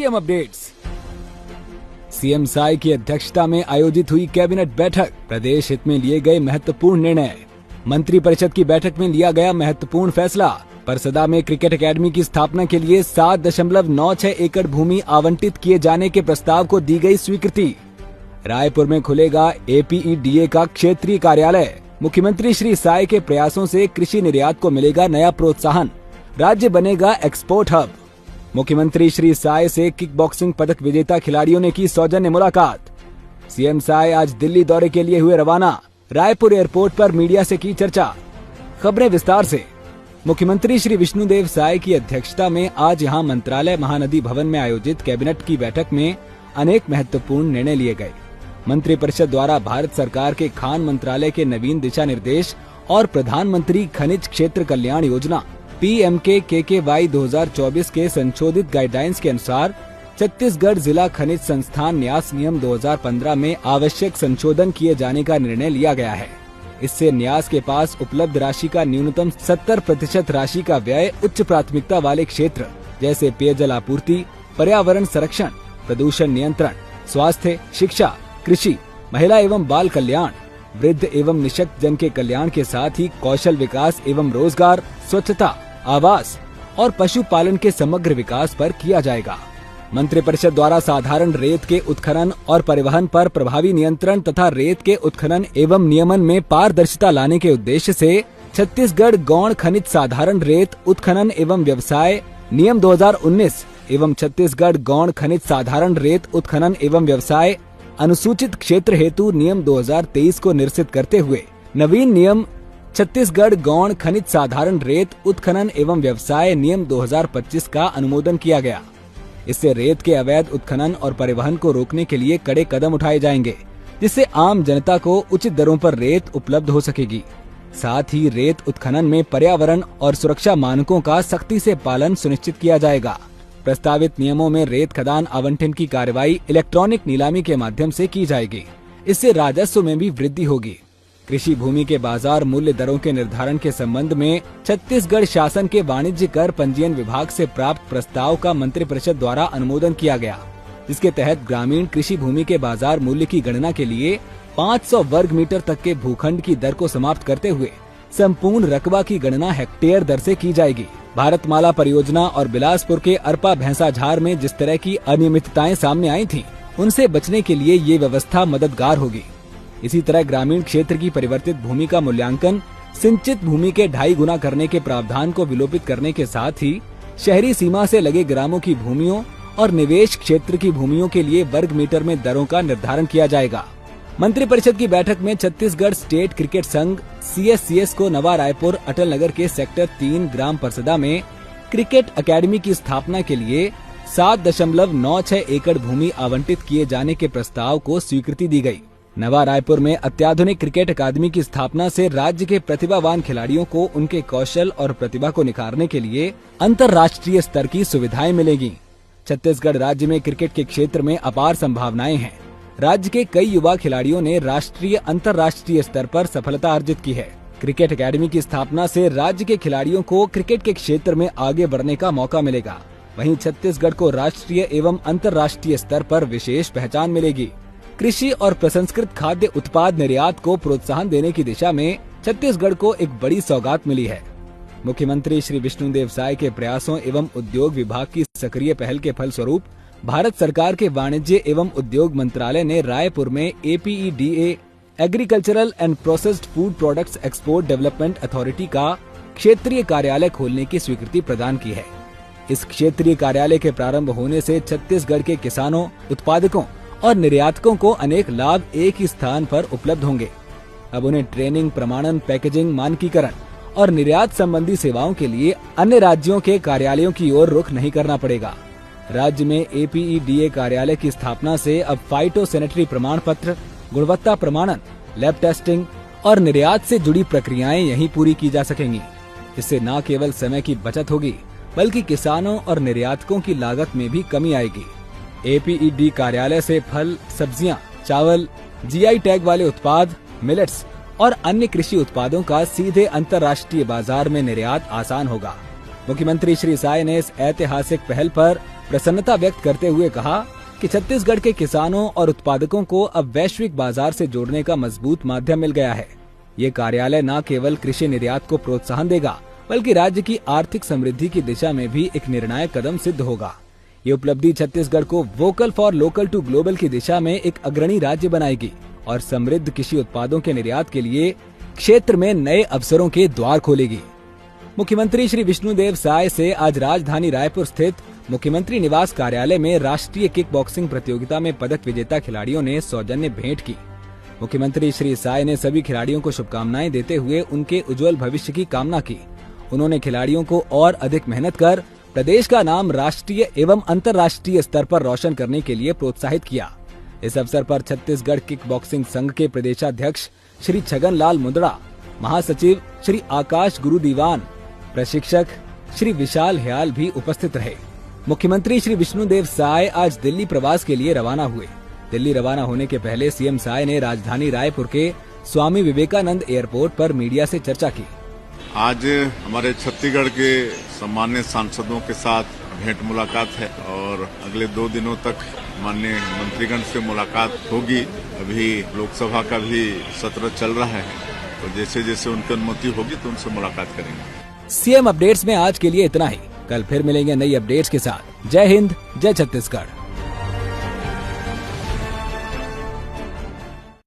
PM updates. CM Sai की अध्यक्षता में आयोजित हुई कैबिनेट बैठक। प्रदेश हित में लिए गए महत्वपूर्ण निर्णय। मंत्री परिषद की बैठक में लिया गया महत्वपूर्ण फैसला। परसदा में क्रिकेट एकेडमी की स्थापना के लिए 7.96 एकड़ भूमि आवंटित किए जाने के प्रस्ताव को दी गई स्वीकृति। रायपुर में खुलेगा एपीईडीए का क्षेत्रीय कार्यालय। मुख्यमंत्री श्री साय के प्रयासों से कृषि निर्यात को मिलेगा नया प्रोत्साहन। राज्य बनेगा एक्सपोर्ट हब। मुख्यमंत्री श्री साय से किक बॉक्सिंग पदक विजेता खिलाड़ियों ने की सौजन्य मुलाकात। सीएम साय आज दिल्ली दौरे के लिए हुए रवाना। रायपुर एयरपोर्ट पर मीडिया से की चर्चा। खबरें विस्तार से। मुख्यमंत्री श्री विष्णुदेव साय की अध्यक्षता में आज यहां मंत्रालय महानदी भवन में आयोजित कैबिनेट की बैठक में अनेक महत्वपूर्ण निर्णय लिए गए। मंत्रिपरिषद द्वारा भारत सरकार के खान मंत्रालय के नवीन दिशा निर्देश और प्रधानमंत्री खनिज क्षेत्र कल्याण योजना PMKKY 2024 के संशोधित गाइडलाइंस के अनुसार छत्तीसगढ़ जिला खनिज संस्थान न्यास नियम 2015 में आवश्यक संशोधन किए जाने का निर्णय लिया गया है। इससे न्यास के पास उपलब्ध राशि का न्यूनतम 70% राशि का व्यय उच्च प्राथमिकता वाले क्षेत्र जैसे पेयजल आपूर्ति, पर्यावरण संरक्षण, प्रदूषण नियंत्रण, स्वास्थ्य, शिक्षा, कृषि, महिला एवं बाल कल्याण, वृद्ध एवं निशक्त जन के कल्याण के साथ ही कौशल विकास एवं रोजगार, स्वच्छता, आवास और पशुपालन के समग्र विकास पर किया जाएगा। मंत्रिपरिषद द्वारा साधारण रेत के उत्खनन और परिवहन पर प्रभावी नियंत्रण तथा रेत के उत्खनन एवं नियमन में पारदर्शिता लाने के उद्देश्य से छत्तीसगढ़ गौण खनिज साधारण रेत उत्खनन एवं व्यवसाय नियम 2019 एवं छत्तीसगढ़ गौण खनिज साधारण रेत उत्खनन एवं व्यवसाय अनुसूचित क्षेत्र हेतु नियम 2023 को निरसित करते हुए नवीन नियम छत्तीसगढ़ गौण खनिज साधारण रेत उत्खनन एवं व्यवसाय नियम 2025 का अनुमोदन किया गया। इससे रेत के अवैध उत्खनन और परिवहन को रोकने के लिए कड़े कदम उठाए जाएंगे, जिससे आम जनता को उचित दरों पर रेत उपलब्ध हो सकेगी। साथ ही रेत उत्खनन में पर्यावरण और सुरक्षा मानकों का सख्ती से पालन सुनिश्चित किया जाएगा। प्रस्तावित नियमों में रेत खदान आवंटन की कार्रवाई इलेक्ट्रॉनिक नीलामी के माध्यम से की जाएगी। इससे राजस्व में भी वृद्धि होगी। कृषि भूमि के बाजार मूल्य दरों के निर्धारण के संबंध में छत्तीसगढ़ शासन के वाणिज्य कर पंजीयन विभाग से प्राप्त प्रस्ताव का मंत्रिपरिषद द्वारा अनुमोदन किया गया, जिसके तहत ग्रामीण कृषि भूमि के बाजार मूल्य की गणना के लिए 500 वर्ग मीटर तक के भूखंड की दर को समाप्त करते हुए संपूर्ण रकबा की गणना हेक्टेयर दर से की जाएगी। भारतमाला परियोजना और बिलासपुर के अरपा भैंसाझार में जिस तरह की अनियमितताएं सामने आई थीं, उनसे बचने के लिए ये व्यवस्था मददगार होगी। इसी तरह ग्रामीण क्षेत्र की परिवर्तित भूमि का मूल्यांकन सिंचित भूमि के 2.5 गुना करने के प्रावधान को विलोपित करने के साथ ही शहरी सीमा से लगे ग्रामों की भूमियों और निवेश क्षेत्र की भूमियों के लिए वर्ग मीटर में दरों का निर्धारण किया जाएगा। मंत्रिपरिषद की बैठक में छत्तीसगढ़ स्टेट क्रिकेट संघ CSCS को नवा रायपुर अटल नगर के सेक्टर 3 ग्राम परसदा में क्रिकेट एकेडमी की स्थापना के लिए 7.96 एकड़ भूमि आवंटित किए जाने के प्रस्ताव को स्वीकृति दी गई। नवा रायपुर में अत्याधुनिक क्रिकेट अकादमी की स्थापना से राज्य के प्रतिभावान खिलाड़ियों को उनके कौशल और प्रतिभा को निखारने के लिए अंतर्राष्ट्रीय स्तर की सुविधाएं मिलेगी। छत्तीसगढ़ राज्य में क्रिकेट के क्षेत्र में अपार संभावनाएं हैं। राज्य के कई युवा खिलाड़ियों ने राष्ट्रीय अंतर्राष्ट्रीय स्तर पर सफलता अर्जित की है। क्रिकेट एकेडमी की स्थापना से राज्य के खिलाड़ियों को क्रिकेट के क्षेत्र में आगे बढ़ने का मौका मिलेगा। वहीं छत्तीसगढ़ को राष्ट्रीय एवं अंतर्राष्ट्रीय स्तर पर विशेष पहचान मिलेगी। कृषि और प्रसंस्कृत खाद्य उत्पाद निर्यात को प्रोत्साहन देने की दिशा में छत्तीसगढ़ को एक बड़ी सौगात मिली है। मुख्यमंत्री श्री विष्णुदेव साय के प्रयासों एवं उद्योग विभाग की सक्रिय पहल के फलस्वरूप भारत सरकार के वाणिज्य एवं उद्योग मंत्रालय ने रायपुर में APEDA agricultural and processed food products export development authority का क्षेत्रीय कार्यालय खोलने की स्वीकृति प्रदान की है। इस क्षेत्रीय कार्यालय के प्रारंभ होने से छत्तीसगढ़ के किसानों, उत्पादकों और निर्यातकों को अनेक लाभ एक ही स्थान पर उपलब्ध होंगे। अब उन्हें ट्रेनिंग, प्रमाणन, पैकेजिंग, मानकीकरण और निर्यात संबंधी सेवाओं के लिए अन्य राज्यों के कार्यालयों की ओर रुख नहीं करना पड़ेगा। राज्य में APEDA कार्यालय की स्थापना से अब फाइटोसैनिटरी प्रमाण पत्र, गुणवत्ता प्रमाणन, लैब टेस्टिंग और निर्यात से जुड़ी प्रक्रियाएं यहीं पूरी की जा सकेंगी। इससे न केवल समय की बचत होगी, बल्कि किसानों और निर्यातकों की लागत में भी कमी आएगी। APED कार्यालय से फल, सब्जियां, चावल, GI टैग वाले उत्पाद, मिलेट्स और अन्य कृषि उत्पादों का सीधे अंतर्राष्ट्रीय बाजार में निर्यात आसान होगा। मुख्यमंत्री श्री साय ने इस ऐतिहासिक पहल पर प्रसन्नता व्यक्त करते हुए कहा कि छत्तीसगढ़ के किसानों और उत्पादकों को अब वैश्विक बाजार से जोड़ने का मजबूत माध्यम मिल गया है। ये कार्यालय न केवल कृषि निर्यात को प्रोत्साहन देगा, बल्कि राज्य की आर्थिक समृद्धि की दिशा में भी एक निर्णायक कदम सिद्ध होगा। ये उपलब्धि छत्तीसगढ़ को vocal for local to global की दिशा में एक अग्रणी राज्य बनाएगी और समृद्ध कृषि उत्पादों के निर्यात के लिए क्षेत्र में नए अवसरों के द्वार खोलेगी। मुख्यमंत्री श्री विष्णुदेव साय से आज राजधानी रायपुर स्थित मुख्यमंत्री निवास कार्यालय में राष्ट्रीय किक बॉक्सिंग प्रतियोगिता में पदक विजेता खिलाड़ियों ने सौजन्य भेंट की। मुख्यमंत्री श्री साय ने सभी खिलाड़ियों को शुभकामनाएं देते हुए उनके उज्जवल भविष्य की कामना की। उन्होंने खिलाड़ियों को और अधिक मेहनत कर प्रदेश का नाम राष्ट्रीय एवं अंतर्राष्ट्रीय स्तर पर रोशन करने के लिए प्रोत्साहित किया। इस अवसर पर छत्तीसगढ़ किक बॉक्सिंग संघ के प्रदेशाध्यक्ष श्री छगन लाल मुंदड़ा, महासचिव श्री आकाश गुरु दीवान, प्रशिक्षक श्री विशाल हयाल भी उपस्थित रहे। मुख्यमंत्री श्री विष्णुदेव साय आज दिल्ली प्रवास के लिए रवाना हुए। दिल्ली रवाना होने के पहले सीएम साय ने राजधानी रायपुर के स्वामी विवेकानंद एयरपोर्ट पर मीडिया से चर्चा की। आज हमारे छत्तीसगढ़ के सम्मानित सांसदों के साथ भेंट मुलाकात है और अगले 2 दिनों तक माननीय मंत्रीगण से मुलाकात होगी। अभी लोकसभा का भी सत्र चल रहा है, तो जैसे जैसे उनकी अनुमति होगी तो उनसे मुलाकात करेंगे। सीएम अपडेट्स में आज के लिए इतना ही। कल फिर मिलेंगे नई अपडेट्स के साथ। जय हिंद, जय छत्तीसगढ़।